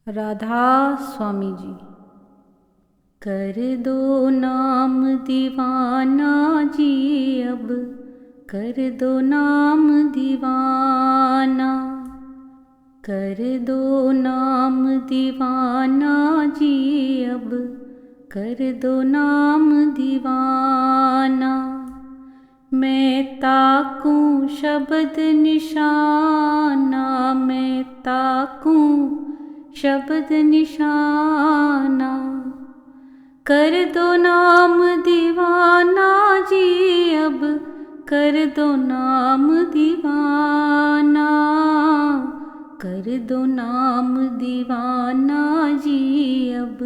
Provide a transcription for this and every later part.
राधा स्वामी जी। कर दो नाम दीवाना जी अब, कर दो नाम दीवाना, कर दो नाम दीवाना जी अब, कर दो नाम दीवाना। मैं ताकूं शब्द निशाना, मैं ताकूं शब्द निशाना, कर दो नाम दीवाना जी अब, कर दो नाम दीवाना, कर दो नाम दीवाना जी अब,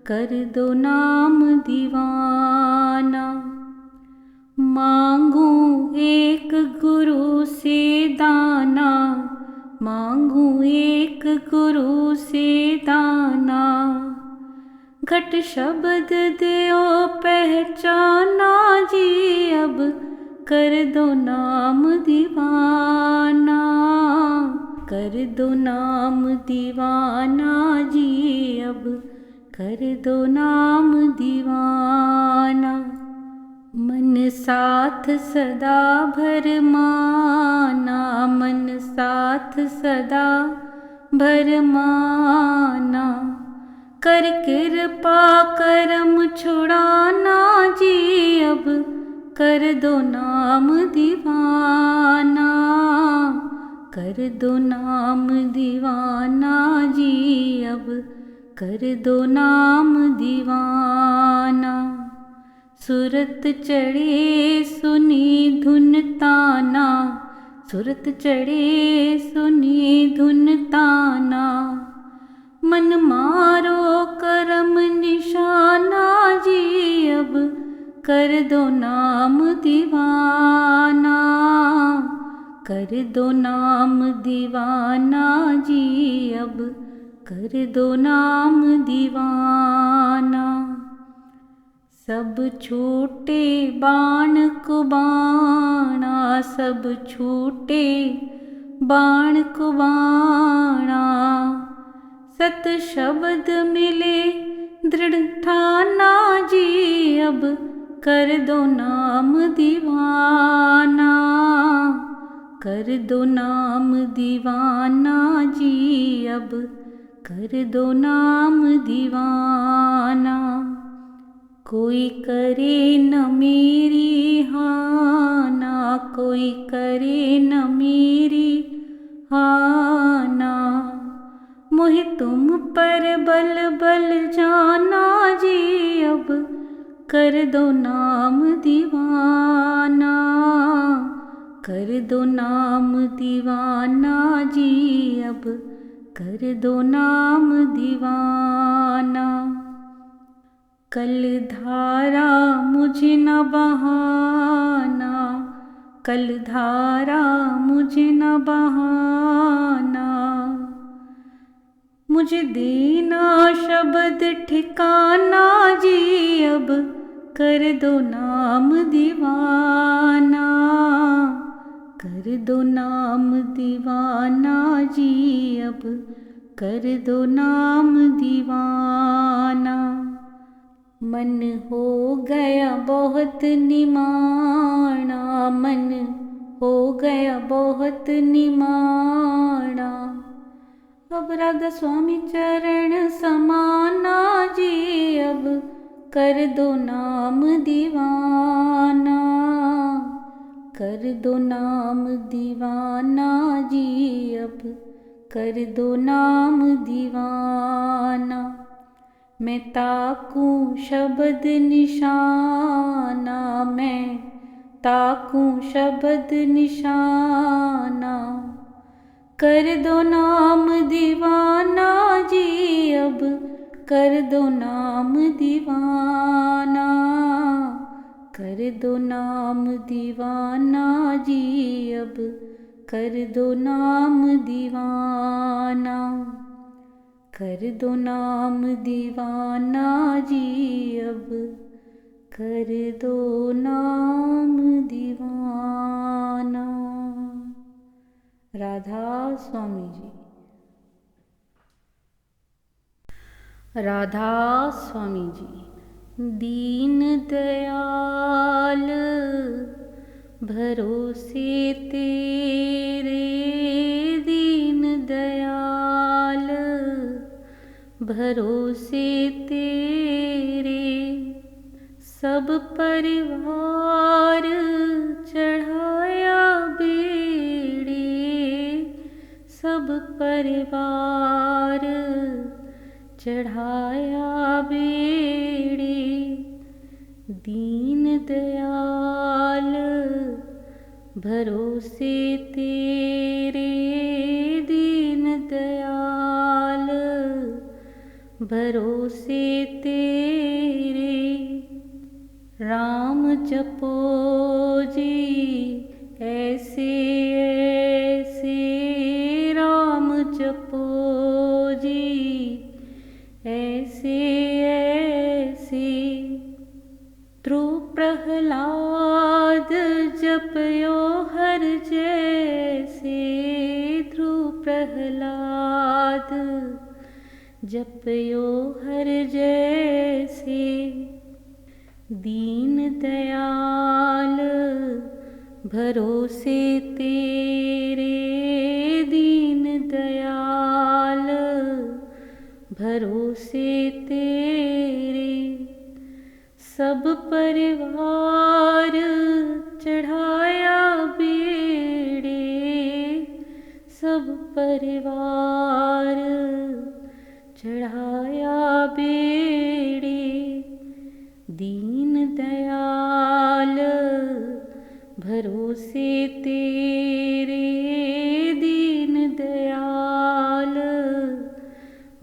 कर दो नाम दीवाना। मांगूं एक गुरु से दाना, मांगूं एक गुरु से दाना, घट शब्द देओ पहचाना जी अब, कर दो नाम दीवाना, कर दो नाम दीवाना जी अब, कर दो नाम दीवाना। मन साथ सदा भरमाना, मन साथ सदा भरमाना, कर कृपा करम छुड़ाना जी अब, कर दो नाम दीवाना, कर दो नाम दीवाना जी अब, कर दो नाम दीवाना। सुरत चढ़े सुनी धुन ताना, सुरत चढ़े सुनी धुन ताना, मन मारो करम निशाना जी अब, कर दो नाम दीवाना, कर दो नाम दीवाना जी अब, कर दो नाम दीवाना। सब छूटे बाण कुबाणा, सब छूटे बाण कुबाणा, सत शब्द मिले दृढ़ ठाना जी अब, कर दो नाम दीवाना, कर दो नाम दीवाना जी अब, कर दो नाम दीवाना। कोई करे न मेरी हाना, कोई करे न मेरी हाना, मोहि तुम पर बल बल जाना जी अब, कर दो नाम दीवाना, कर दो नाम दीवाना जी अब, कर दो नाम दीवाना। कल धारा मुझे न बहाना, कल धारा मुझे न बहाना, मुझे देना शब्द ठिकाना जी अब, कर दो नाम दीवाना, कर दो नाम दीवाना जी अब, कर दो नाम दीवाना। मन हो गया बहुत निमाना, मन हो गया बहुत निमाना, अब राधा स्वामी चरण समाना जी अब, कर दो नाम दीवाना, कर दो नाम दीवाना जी अब, कर दो नाम दीवाना। मैं ताकूं शब्द निशाना, मैं ताकूं शब्द निशाना, कर दो नाम दीवाना जी अब, कर दो नाम दीवाना, कर दो नाम दीवाना जी अब, कर दो नाम दीवाना, कर दो नाम दीवाना जी अब, कर दो नाम दीवाना। राधा स्वामी जी। राधा स्वामी जी। दीन दयाल भरोसे तेरे, दीन दयाल भरोसे तेरे, सब परिवार चढ़ाया बेड़े, सब परिवार चढ़ाया बेड़े। दीन दयाल भरोसे तेरे, दीन दयाल भरोसे तेरे। राम जपो जी ऐसे ऐसे, राम जपो जी ऐसे ऐसे। ध्रुव प्रहलाद जपयो हर जैसे, ध्रुव प्रहलाद जपयो हर जैसे। दीन दयाल भरोसे तेरे, दीन दयाल भरोसे तेरे, सब परिवार चढ़ाया बेड़े, सब परिवार चढ़ाया बेड़े। दीन दयाल भरोसे तेरे, दीन दयाल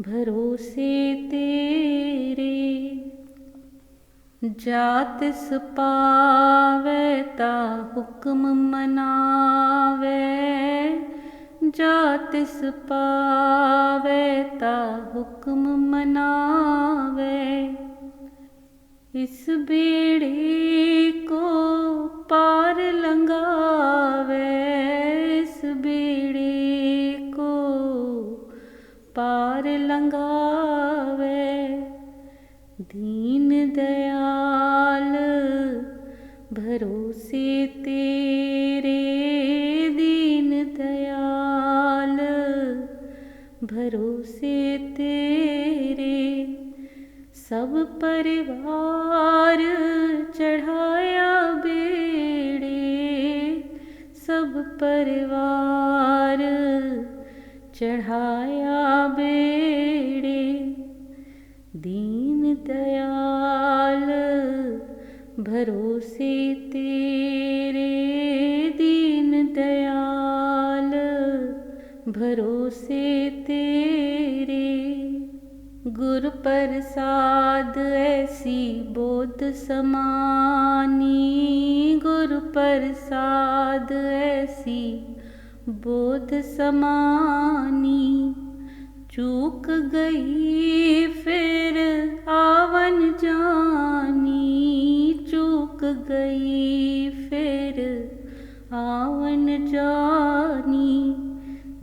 भरोसे तेरे। जात सपावै ता हुक्म मनावै, जात सपावै ता हुक्म मनावै। इस बेड़े को पार लंघावै, इस बेड़े को पार लंघावै। दीन दयाल भरोसे तेरे, दीन दयाल भरोसे तेरे, सब परिवार चढ़ाया बेड़े, सब परिवार चढ़ाया बेड़े। दीन दयाल भरोसे तेरे, दीन दयाल भरोसे तेरे। गुरु प्रसाद ऐसी बोध समानी, गुरु प्रसाद ऐसी बोध समानी। चूक गई फिर आवन जानी, चूक गई फिर आवन जानी।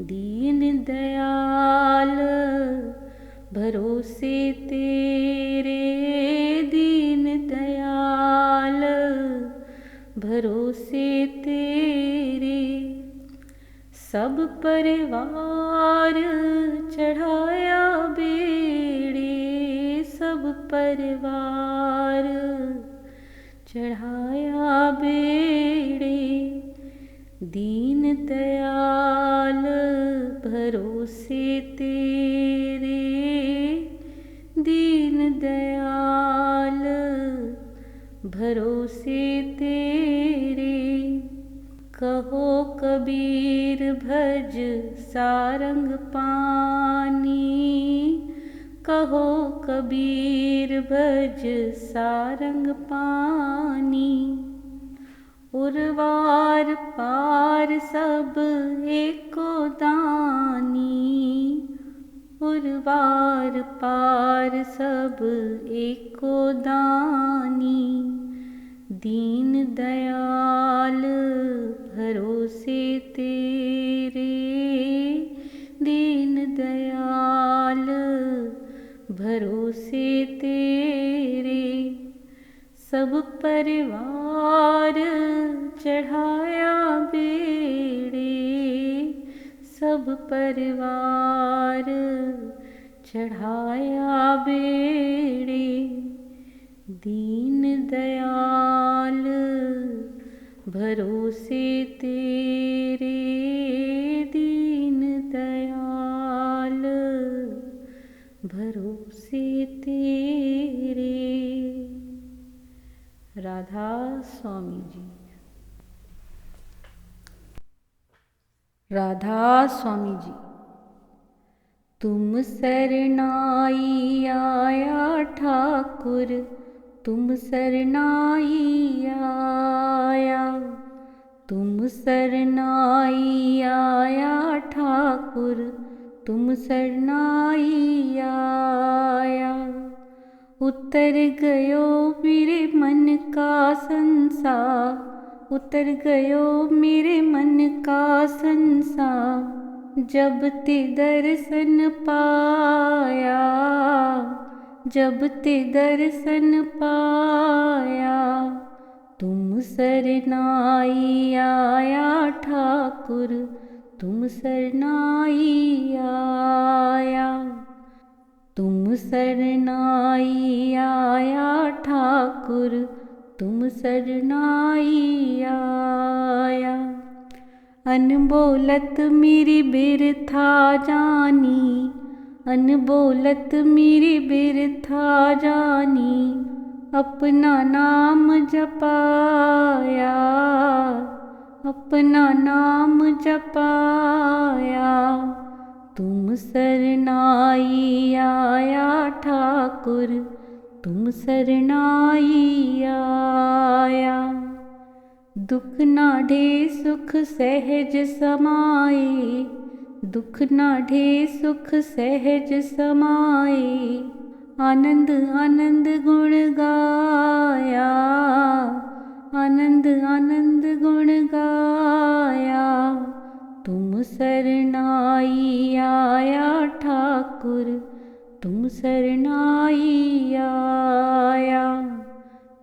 दीन दयाल भरोसे तेरे, दीन दयाल भरोसे तेरे, सब परिवार चढ़ाया बेड़े, सब परिवार चढ़ाया बेड़े। दीन दयाल भरोसे तेरे, दीन दयाल भरोसे तेरे। कहो कबीर भज सारंग पानी, कहो कबीर भज सारंग पानी। उरवार पार सब एको दानी, उरवार पार सब एको दानी। दीन दयाल भरोसे तेरे, दीन दयाल भरोसे तेरे, सब परिवार चढ़ाया बेड़े, सब परिवार चढ़ाया बेड़े। दीन दयाल भरोसे तेरे, दीन दयाल भरोसे तेरे। राधा स्वामी जी। राधा स्वामी जी। तुम सरनाई आया ठाकुर, तुम सरनाई आया, तुम सरनाई आया ठाकुर, तुम सरनाई आया। उतर गयो मेरे मन का संसार, उतर गयो मेरे मन का संसार, जब ते दर्शन पाया, जब ते दर्शन पाया। तुम सरनाई आया ठाकुर, तुम सरनाई आया, तुम सरनाई आया ठाकुर, तुम सरनाई आया। अनबोलत मेरी बिरथा जानी, अनबोलत मेरी बिरथा जानी, अपना नाम जपाया, अपना नाम जपाया। तुम सरनाई आया ठाकुर, तुम सरनाई आया। दुख नाढ़े सुख सहज समाए, दुख नाढ़े सुख सहज समाए। आनंद आनंद गुण गाया, आनंद आनंद गुण गाया। तुम सरनाई आया ठाकुर, तुम सरनाई आया,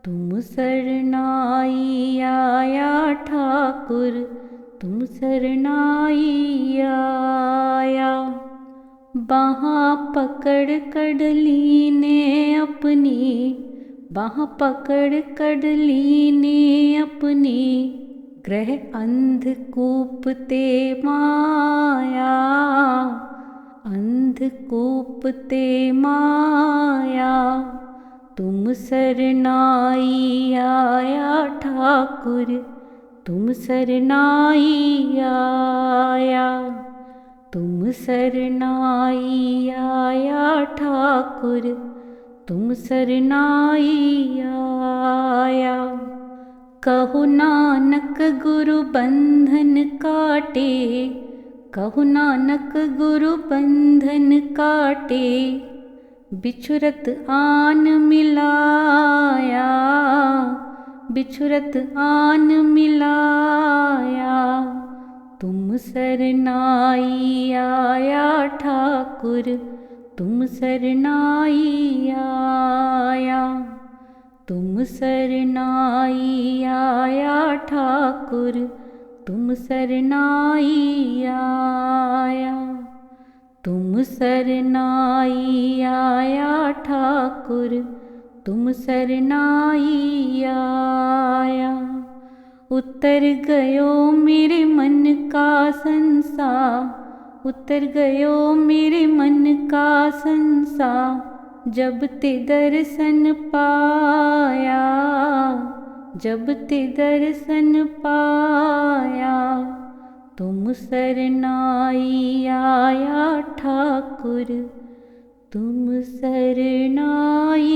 तुम सरनाई आया ठाकुर, तुम सरनाई आया। बाहाँ पकड़ कड़ली ने अपनी, बाहाँ पकड़ कड़ली ने अपनी, ग्रह अंधकूप ते माया, अंधकूप ते माया। तुम सरनाई आया ठाकुर, तुम सरनाई आया, तुम सरनाई आया ठाकुर, तुम सरनाई आया। कहो नानक गुरु बंधन काटे, कहो नानक गुरु बंधन काटे। बिछुरत आन मिलाया, बिछुरत आन मिलाया। तुम सरनाई आया ठाकुर, तुम सरनाई आया, तुम सरनाई आया ठाकुर, तुम सरनाई आया। तुम सरनाई आया ठाकुर, तुम सरनाई आया। उतर गयो मेरे मन का संसार, उतर गयो मेरे मन का संसार, जब ते दर्शन पाया, जब ते दर्शन पाया। तुम सरनाई आया ठाकुर, तुम सरनाई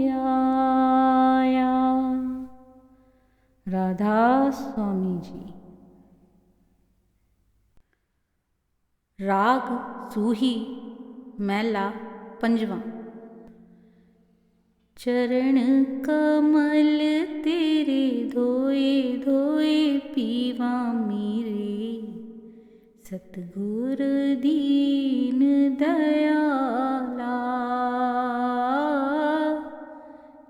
आया। राधा स्वामी जी। राग सूही मैला पंजवा। चरण कमल तेरे धोए धोए पीवा मेरे, सतगुर दीन दयाला।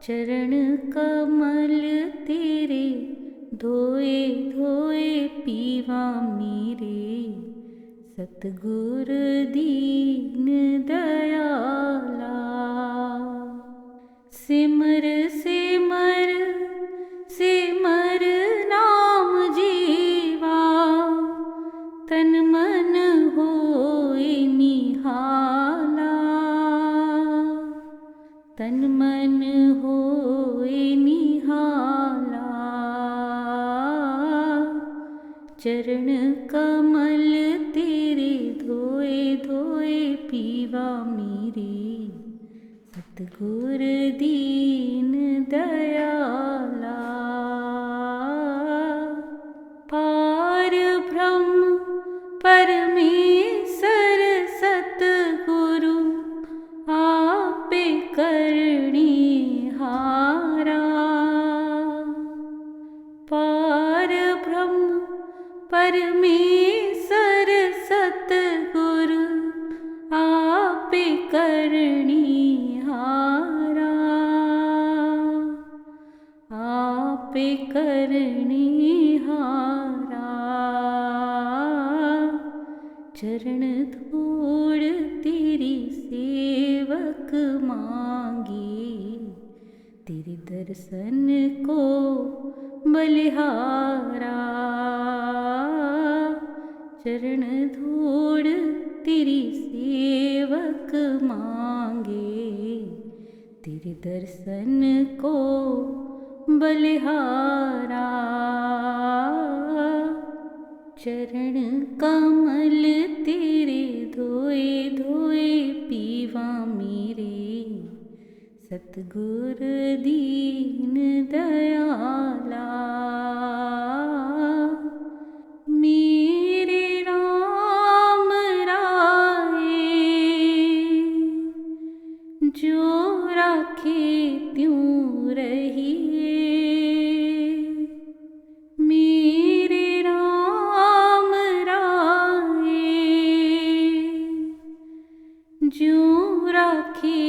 चरण कमल तेरे धोए धोए पीवा मेरे। सतगुर दीन दयाला। सिमर सिमर सिमर नाम जीवा, तन मन होए निहाला। तन मन होए निहाला। चरण कमल तेरे धोए धोए पीवा मेरे। सतगुर दीन दयाला। पार ब्रह्म परमेश्वर सतगुरु, आपे करणी हारा। पार ब्रह्म परमेश्वर सतगुरु, आपे करणी हारा। आपे करणी हारा। चरण धूड़ तेरी सेवक मांगे, तेरे दर्शन को बलिहारा। चरण धूड़ तेरी सेवक मांगे, तेरे दर्शन को बलिहारा। चरण कमल तेरे धोए धोए पीवा मेरे। सतगुर दीन दयाला। मेरे राम राये, जो राखे त्यों रहिए। मेरे राम राये, जो राखे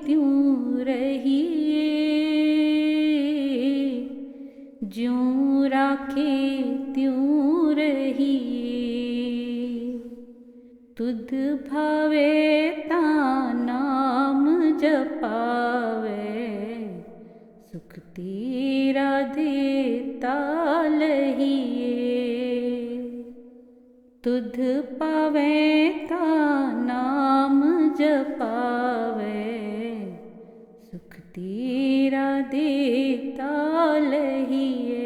त्यों रहिए। ज्यों राखे त्यों रहिए। तुध भावे ता नाम जपावे, सुख तेरा देता लहिए। तुध पावे ता नाम जपावे, सुख तेरा देता लहिए।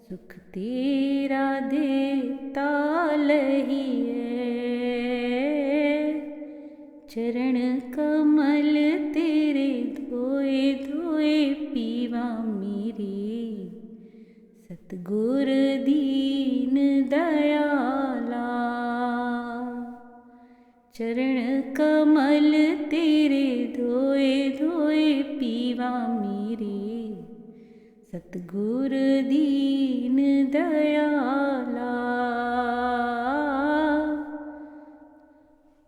सुख तेरा देता लहिए। चरण कमल तेरे धोए धोए पीवा मेरे। सतगुर दीन दयाला। चरण कमल तेरे धोए धोए पीवा मेरे। सतगुर दीन दयाला।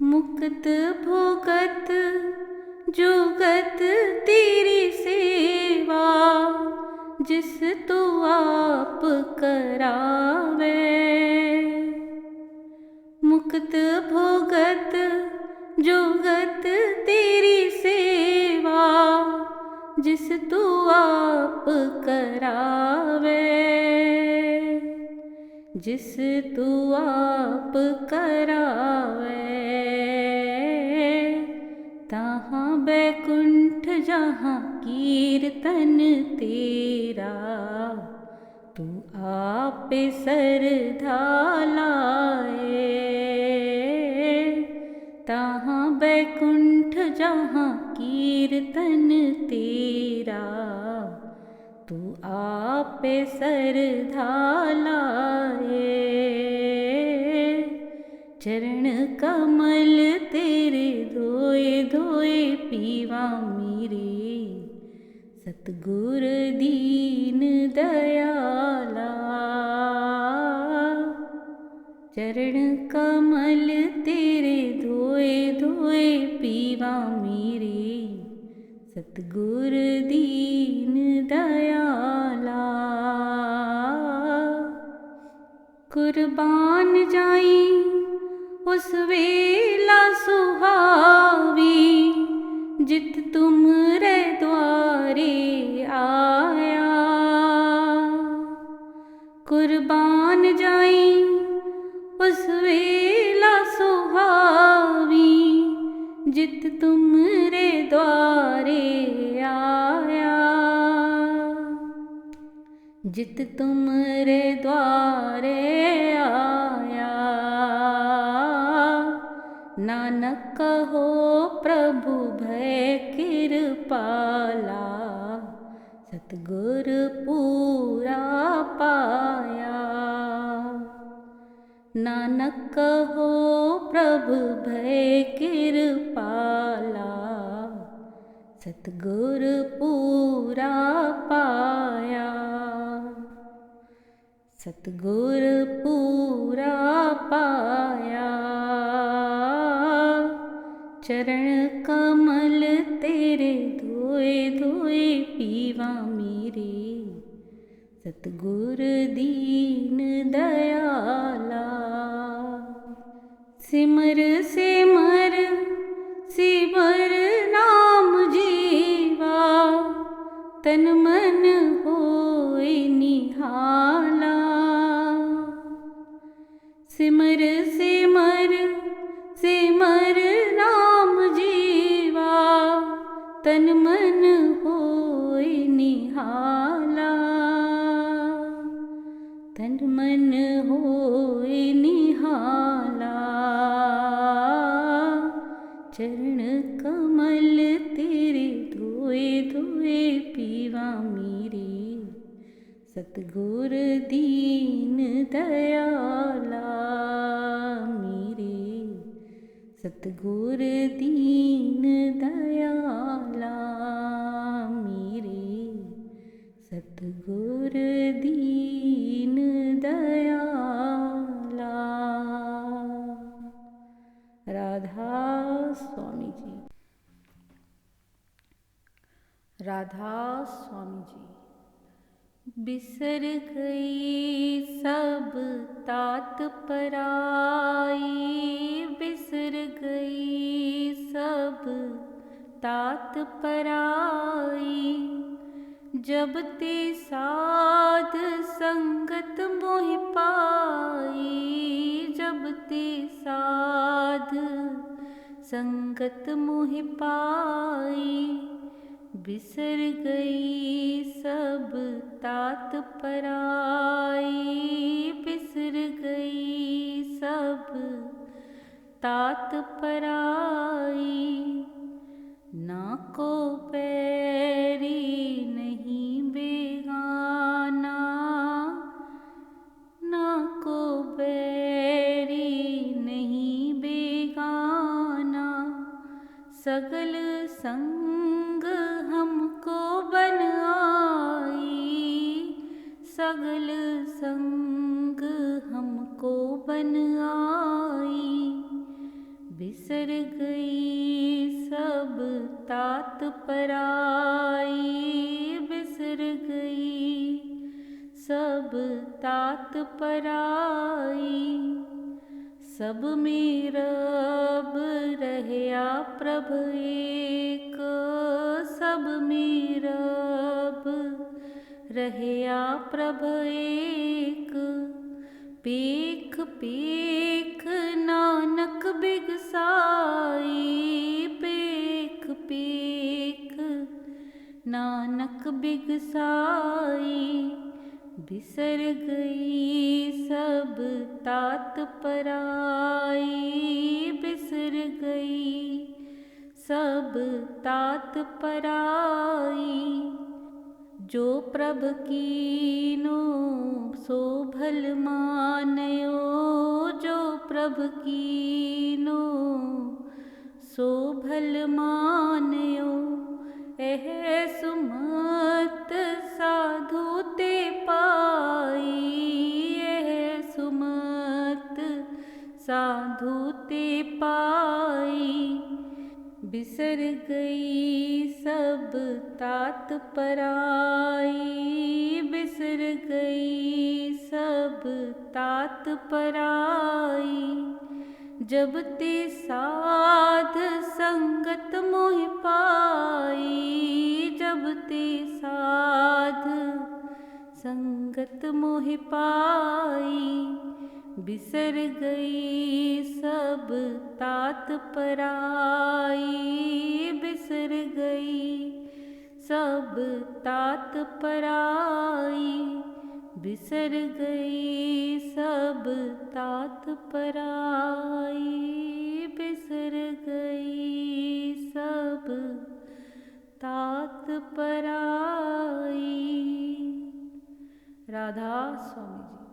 मुक्त भोगत जुगत तेरी सेवा, जिस तू आप करावे। मुक्त भोगत जुगत तेरी सेवा, जिस तू आप करावे। जिस तू आप करावे। तहाँ बैकुंठ जहाँ कीर्तन तेरा, तू आप सरधा लाए। तहाँ बैकुंठ जहाँ कीर्तन तेरा, तू आप सरधा लाए। चरण कमल तेरे धोए धोए पीवा मेरे। सतगुर दीन दयाला। चरण कमल तेरे धोए धोए पीवा मेरे। सतगुर दीन दयाला। कुर्बान जाई उस वेला सुहावी, जित तुमरे द्वारे आया। कुर्बान जाई उस वेला सुहावी, जित तुमरे द्वारे आया। जित तुमरे द्वारे आया। नानक कहो प्रभु भय कृपाला, सतगुर पूरा पाया। नानक कहो प्रभु भय कृपाला, सतगुर पूरा पाया। सतगुर पूरा पाया। चरण कमल तेरे धोए धोए पीवा मेरे, सतगुर दीन दयाला। सिमर सिमर सिमर नाम जीवा, तन मन होए निहाला। सिमर सिमर सिमर नाम जीवा, तन मन होए निहाला। तन मन होए निहाला। चरण कमल तेरे धोए धोए पीवा मेरे, सतगुर दीन दयाला मेरे। सतगुर दीन दयाला मेरे, सतगुर दीन दयाला। राधा स्वामी जी। राधा स्वामी जी। बिसर गई सब तात पराई, बिसर गई सब तात पराई। जब ते साध संगत मोहि पाई, जब ते साध संगत मोहि पाई। बिसर गई सब तात पराई, बिसर गई सब तात पराई। ना को बैरी नहीं बेगाना, ना को बैरी नहीं बेगाना। सगल संग हमको बन आई, सगल संग हमको बन आई। बिसर गई सब तात पराई, बिसर गई सब तात पराई। सब में रब रहया प्रभ एक, सब में रब रहया प्रभ एक। पेख पेख नानक बिगसाई, पेख पेख नानक बिगसाई। बिसर गई सब तात पराई, बिसर गई सब तात पराई। जो प्रभ कीनो सो भल मानयो, जो प्रभ कीनो सो भल मानयो। एह सुमत साधु ते पाई, एह सुमत साधु ते पाई। बिसर बिसर गई सब तात पराई, बिसर गई सब तात पराई। जब ते साध संगत मोह पाई, जब ते साध संगत मोह पाई। बिसर गई सब तात पराई, बिसर गई सब तात पराई। बिसर गई सब तात पराई, बिसर गई सब तात पराई। राधा स्वामी जी।